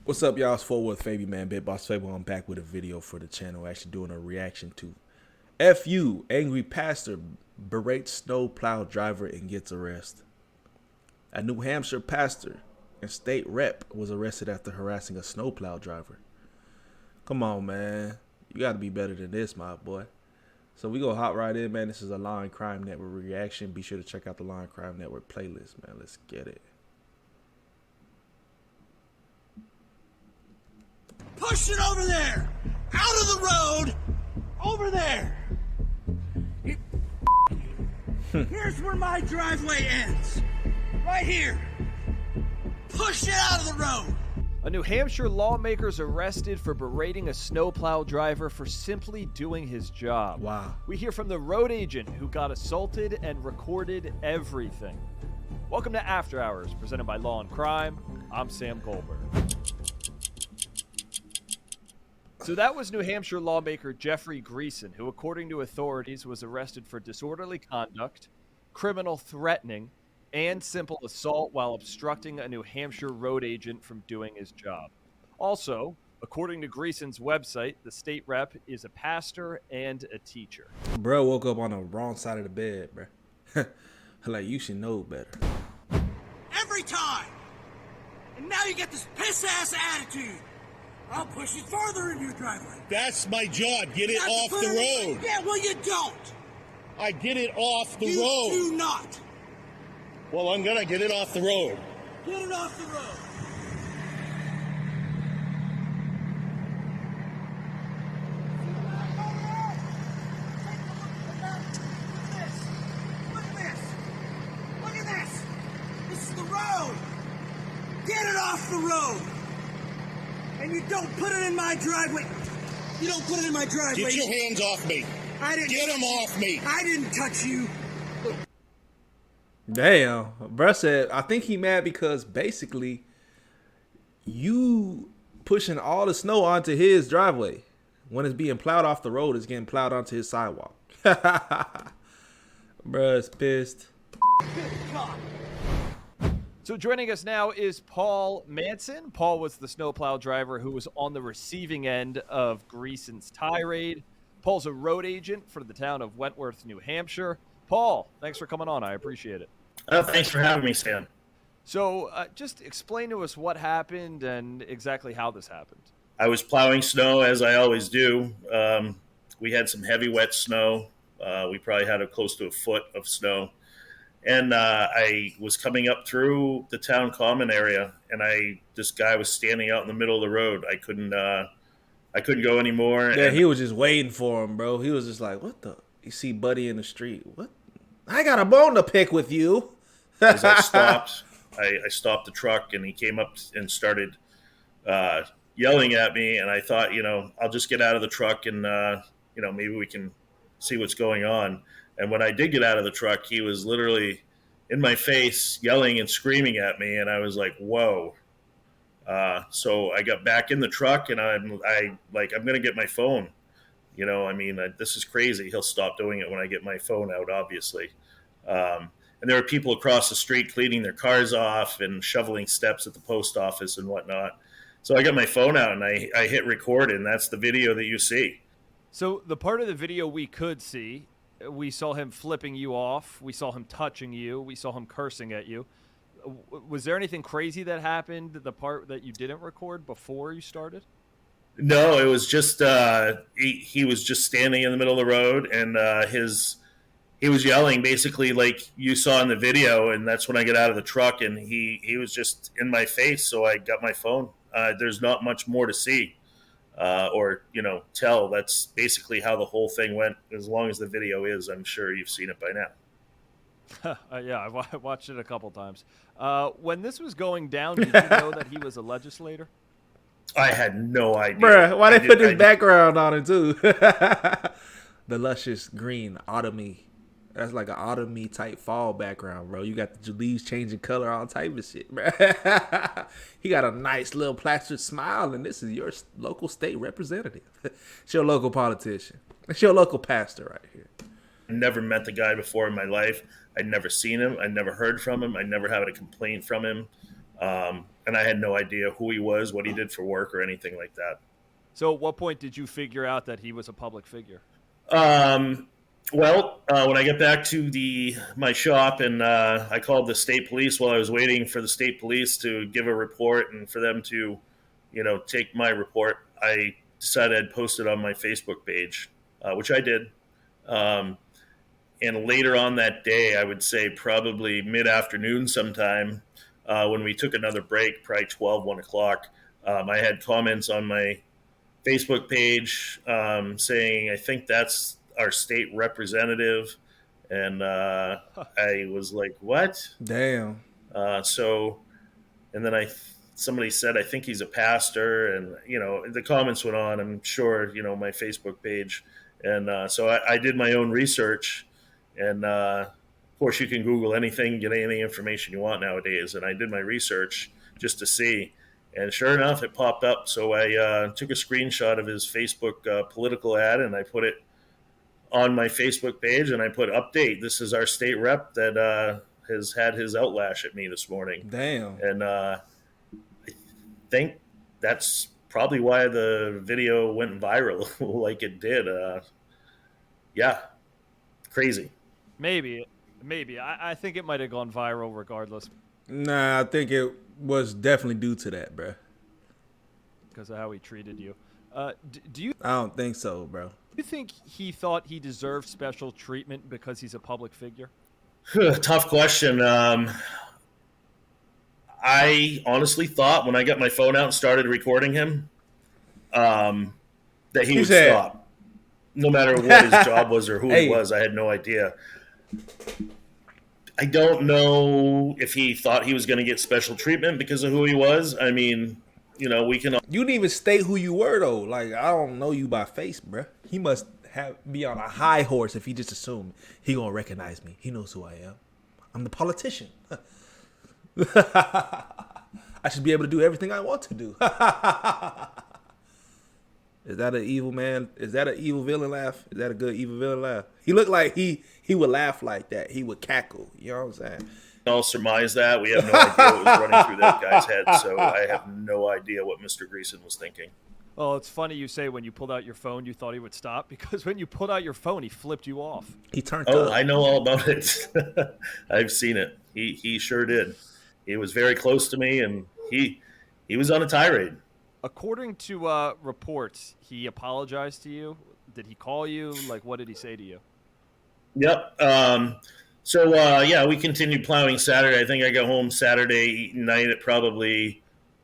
What's up, y'all? It's FortWorthFabian, man. Big Boss Fable. I'm back with a video for the channel. Actually doing a reaction to FU, angry pastor berates snow plow driver and gets arrested. A New Hampshire pastor and state rep was arrested after harassing a snowplow driver. Come on, man. You got to be better than this, my boy. So we go hop right in, man. This is a Law and Crime Network reaction. Be sure to check out the Law and Crime Network playlist, man. Let's get it. Push it over there! Out of the road! Over there! Here's where my driveway ends. Right here. Push it out of the road! A New Hampshire lawmaker is arrested for berating a snowplow driver for simply doing his job. Wow. We hear from the road agent who got assaulted and recorded everything. Welcome to After Hours, presented by Law and Crime. I'm Sam Goldberg. So that was New Hampshire lawmaker Jeffrey Greason, who, according to authorities, was arrested for disorderly conduct, criminal threatening, and simple assault while obstructing a New Hampshire road agent from doing his job. Also, according to Greason's website, the state rep is a pastor and a teacher. Bro woke up on the wrong side of the bed, bro. Like, you should know better. Every time! And now you get this piss-ass attitude! I'll push it farther in your driveway. That's my job. Get it off the road. Yeah, well, you don't. I get it off the You road. do not. Well, I'm gonna get it off the road. Get it off the road. Look at this. Look at this. This is the road. Get it off the road. And you don't put it in my driveway. You don't put it in my driveway. Get your hands off me. I didn't. Get them off me. I didn't touch you. Damn. Bro said, I think he mad because basically you pushing all the snow onto his driveway. When it's being plowed off the road, it's getting plowed onto his sidewalk. Bruh's pissed. Good God. So joining us now is Paul Manson. Paul was the snowplow driver who was on the receiving end of Greason's tirade. Paul's a road agent for the town of Wentworth, New Hampshire. Paul, thanks for coming on. I appreciate it. Oh, thanks for having me, Stan. So just explain to us what happened and exactly how this happened. I was plowing snow, as I always do. We had some heavy, wet snow. We probably had close to a foot of snow. And I was coming up through the town common area, and this guy was standing out in the middle of the road. I couldn't go anymore. Yeah, he was just waiting for him, bro. He was just like, what the? You see Buddy in the street. What? I got a bone to pick with you. As I stopped, I stopped the truck, and he came up and started yelling at me. And I thought, I'll just get out of the truck, and maybe we can see what's going on. And when I did get out of the truck, he was literally in my face, yelling and screaming at me. And I was like, whoa. So I got back in the truck, and I'm going to get my phone. This is crazy. He'll stop doing it when I get my phone out, obviously. And there were people across the street cleaning their cars off and shoveling steps at the post office and whatnot. So I got my phone out, and I hit record, and that's the video that you see. So the part of the video we could see, we saw him flipping you off. We saw him touching you. We saw him cursing at you. Was there anything crazy that happened, the part that you didn't record before you started? No, it was just he was just standing in the middle of the road, and he was yelling basically like you saw in the video, and that's when I got out of the truck, and he was just in my face, so I got my phone. There's not much more to see. Or tell. That's basically how the whole thing went. As long as the video is, I'm sure you've seen it by now. Yeah, I watched it a couple times. When this was going down, did you know that he was a legislator? I had no idea. Bruh, why they put this background on it, too? The luscious green autumny. That's like an autumny type fall background, bro. You got the leaves changing color, all type of shit, bro. He got a nice little plastered smile, and this is your local state representative. It's your local politician. It's your local pastor right here. I never met the guy before in my life. I'd never seen him. I'd never heard from him. I never had a complaint from him. and I had no idea who he was, what he did for work, or anything like that. So at what point did you figure out that he was a public figure? When I get back to my shop, and I called the state police while I was waiting for the state police to give a report and for them to, take my report, I decided I'd post it on my Facebook page, which I did. And later on that day, I would say probably mid-afternoon sometime, when we took another break, probably 1 o'clock, I had comments on my Facebook page saying, I think that's our state representative. And I was like, what? Damn. And then somebody said, I think he's a pastor. And, the comments went on, I'm sure, my Facebook page. And so I did my own research. And of course, you can Google anything, get any information you want nowadays. And I did my research just to see. And sure enough, it popped up. So I took a screenshot of his Facebook political ad, and I put it on my Facebook page, and I put, update, this is our state rep that has had his outlash at me this morning. Damn. And I think that's probably why the video went viral like it did. Yeah, crazy. Maybe. I think it might have gone viral regardless. Nah, I think it was definitely due to that, bro. Because of how he treated you. Do you I don't think so, bro. think he thought he deserved special treatment because he's a public figure? Tough question. I honestly thought when I got my phone out and started recording him, that he would stop. No matter what his job was or who he was, I had no idea. I don't know if he thought he was going to get special treatment because of who he was. I mean, we can. You didn't even state who you were, though. Like, I don't know you by face, bro. He must be on a high horse if he just assumed he gonna recognize me. He knows who I am. I'm the politician. I should be able to do everything I want to do. Is that an evil man? Is that an evil villain laugh? Is that a good evil villain laugh? He looked like he would laugh like that. He would cackle. You know what I'm saying? I'll surmise that. We have no idea what was running through that guy's head, so I have no idea what Mr. Greason was thinking. Well, it's funny you say when you pulled out your phone, you thought he would stop, because when you pulled out your phone, he flipped you off. He turned up. I know all about it. I've seen it. He sure did. He was very close to me, and he was on a tirade. According to reports, he apologized to you. Did he call you? Like, what did he say to you? Yep. We continued plowing Saturday. I think I got home Saturday night at probably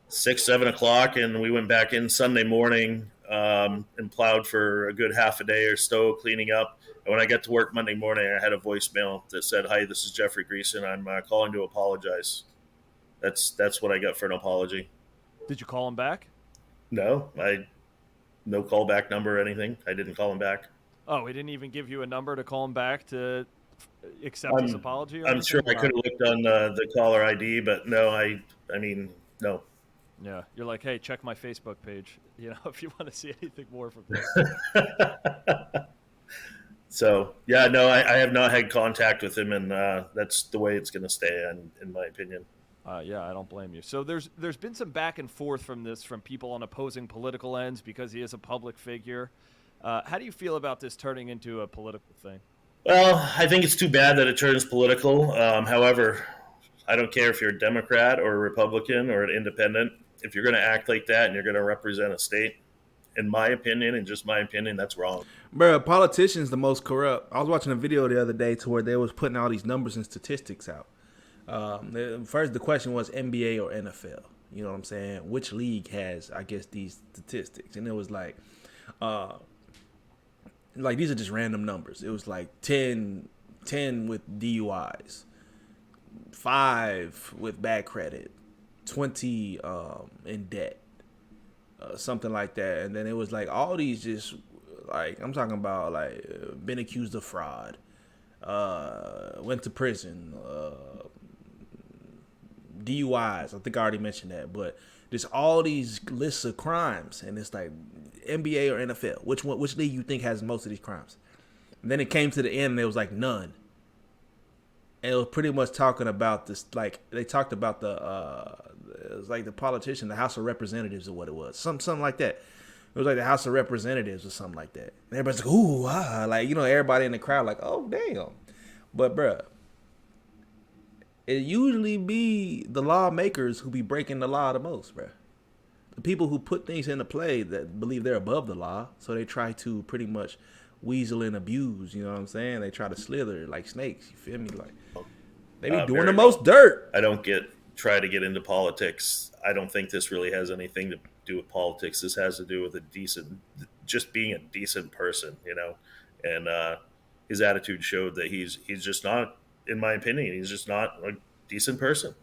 6, 7 o'clock, and we went back in Sunday morning and plowed for a good half a day or so, cleaning up. And when I got to work Monday morning, I had a voicemail that said, "Hi, this is Jeffrey Greason. I'm calling to apologize." That's what I got for an apology. Did you call him back? No, no callback number or anything. I didn't call him back. Oh, he didn't even give you a number to call him back to accept his apology? I'm sure I could have looked on the caller ID, but no, I mean, no. Yeah, you're like, hey, check my Facebook page, if you want to see anything more from this. So, yeah, no, I have not had contact with him, and that's the way it's going to stay, in my opinion. Yeah, I don't blame you. So there's been some back and forth from people on opposing political ends because he is a public figure. How do you feel about this turning into a political thing? Well, I think it's too bad that it turns political. However, I don't care if you're a Democrat or a Republican or an independent. If you're going to act like that and you're going to represent a state, in my opinion, and just my opinion, that's wrong. Bro, politicians the most corrupt. I was watching a video the other day to where they was putting all these numbers and statistics out. First, the question was NBA or NFL. You know what I'm saying? Which league has, I guess, these statistics? And it was like these are just random numbers. It was like 10 with DUIs, 5 with bad credit, 20 in debt, something like that. And then it was like all these just like, I'm talking about like been accused of fraud, went to prison, DUIs. I think I already mentioned that, but there's all these lists of crimes, and it's like NBA or NFL. Which league you think has most of these crimes? And then it came to the end, and it was like none. And it was pretty much talking about this, like they talked about It was like the politician, the House of Representatives, or what it was, something like that. It was like the House of Representatives or something like that. And everybody's like, ooh, ah, like, you know, everybody in the crowd like, oh damn. But bruh, it usually be the lawmakers who be breaking the law the most, bruh. The people who put things into play that believe they're above the law, so they try to pretty much weasel and abuse. You know what I'm saying? They try to slither like snakes. You feel me? Like they be doing the most dirt. I don't try to get into politics. I don't think this really has anything to do with politics. This has to do with just being a decent person, you know. And his attitude showed that he's just not, in my opinion, he's just not a decent person.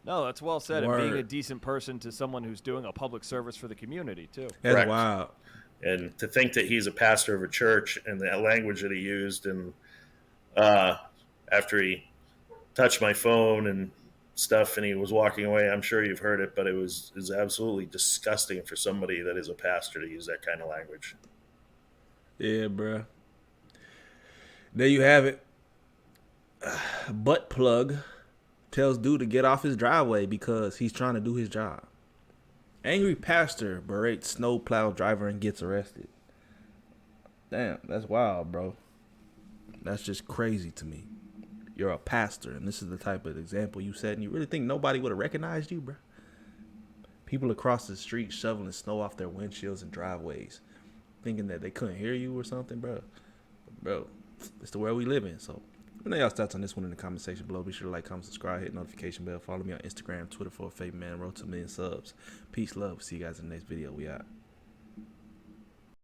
No, that's well said. Word. And being a decent person to someone who's doing a public service for the community, too. That's Correct. wild. And to think that he's a pastor of a church and the language that he used, and after he touched my phone and stuff and he was walking away, I'm sure you've heard it, but it was absolutely disgusting for somebody that is a pastor to use that kind of language. Yeah, bruh. There you have it. Butt plug tells dude to get off his driveway because he's trying to do his job. Angry pastor berates snowplow driver and gets arrested. Damn, that's wild, bro. That's just crazy to me. You're a pastor, and this is the type of example you set, and you really think nobody would have recognized you, bro? People across the street shoveling snow off their windshields and driveways, thinking that they couldn't hear you or something, bro. Bro, it's the world we live in, so let me know y'all's thoughts on this one in the comment section below. Be sure to like, comment, subscribe, hit notification bell. Follow me on Instagram, Twitter, FortWorthFabian, road to 1 million subs. Peace, love. See you guys in the next video. We out.